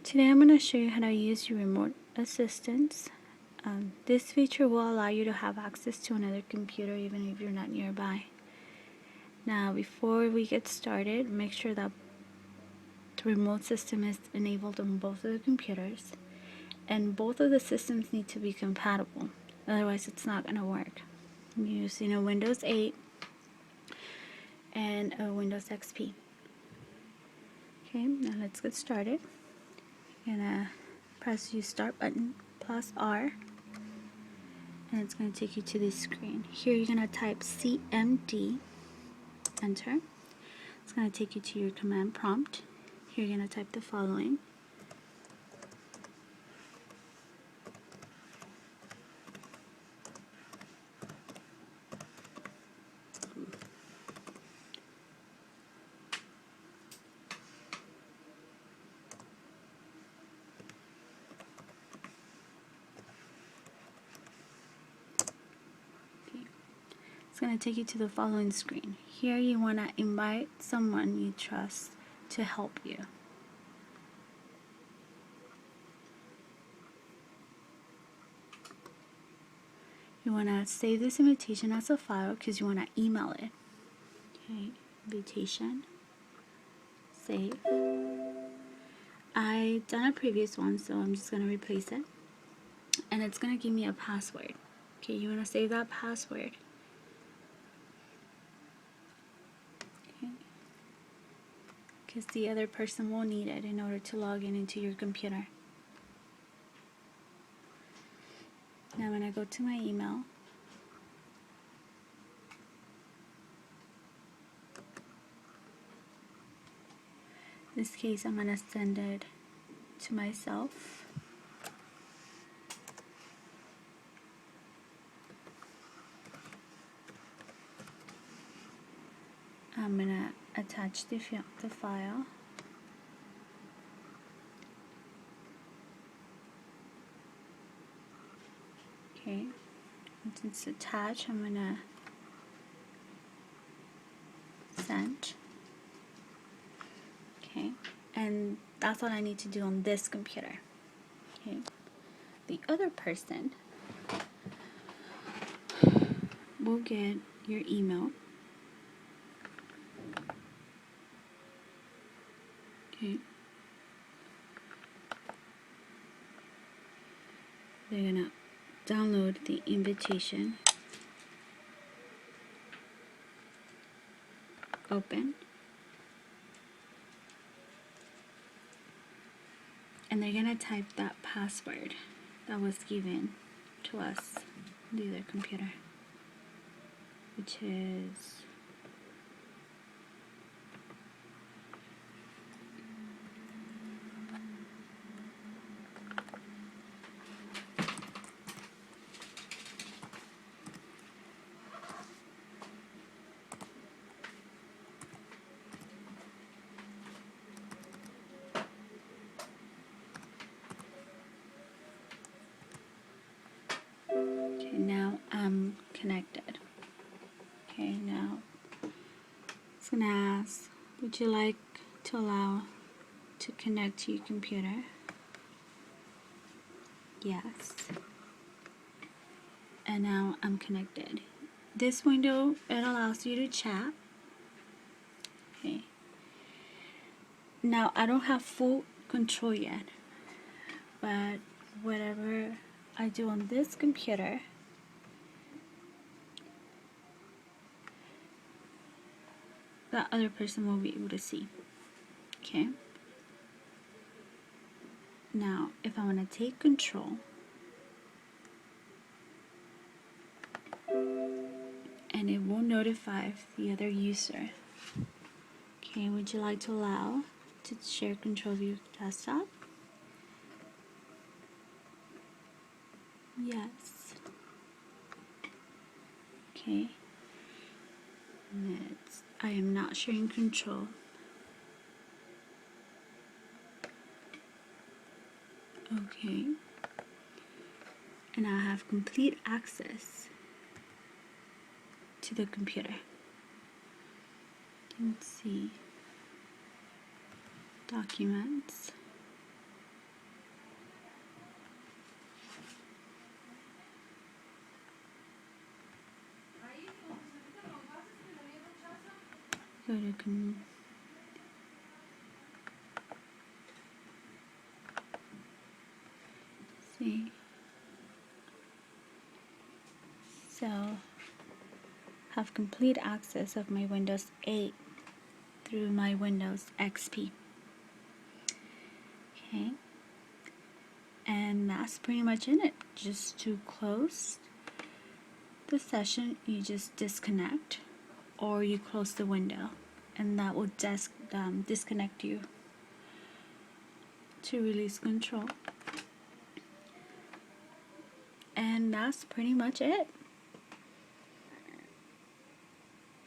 Today I'm going to show you how to use your remote assistance. This feature will allow you to have access to another computer even if you're not nearby. Now before we get started, make sure that the remote system is enabled on both of the computers, and both of the systems need to be compatible, otherwise it's not going to work. I'm using a Windows 8 and a Windows XP. Okay, now let's get started. You're gonna press the start button plus R, and it's going to take you to this screen. Here you're going to type CMD, enter. It's going to take you to your command prompt. Here you're going to type the following. It's going to take you to the following screen. Here you want to invite someone you trust to help you. You want to save this invitation as a file because you want to email it. Okay, invitation, save. I've done a previous one, so I'm just going to replace it. And it's going to give me a password. Okay, you want to save that password. Because the other person will need it in order to log in into your computer. Now I'm going to go to my email. In this case, I'm going to send it to myself. I'm going to attach the file. Okay, once it's attached, I'm going to send. Okay, and that's what I need to do on this computer. Okay, the other person will get your email. Okay, they're gonna download the invitation, open, and they're gonna type that password that was given to us on the other computer, which is okay. Now I'm connected. Okay, now it's gonna ask, would you like to allow to connect to your computer? Yes. And now I'm connected. This window, it allows you to chat. Okay. Now I don't have full control yet, but whatever I do on this computer, that other person will be able to see. Okay. Now, if I want to take control and it will notify the other user. Okay, would you like to allow to share control of your desktop? Yes. Okay. Next, I am not sharing control. Okay. And I have complete access to the computer. Let's see. Documents. go to see. So have complete access of my Windows 8 through my Windows XP. Okay, and that's pretty much it. Just to close the session, you just disconnect or you close the window, and that will disconnect you to release control. And that's pretty much it.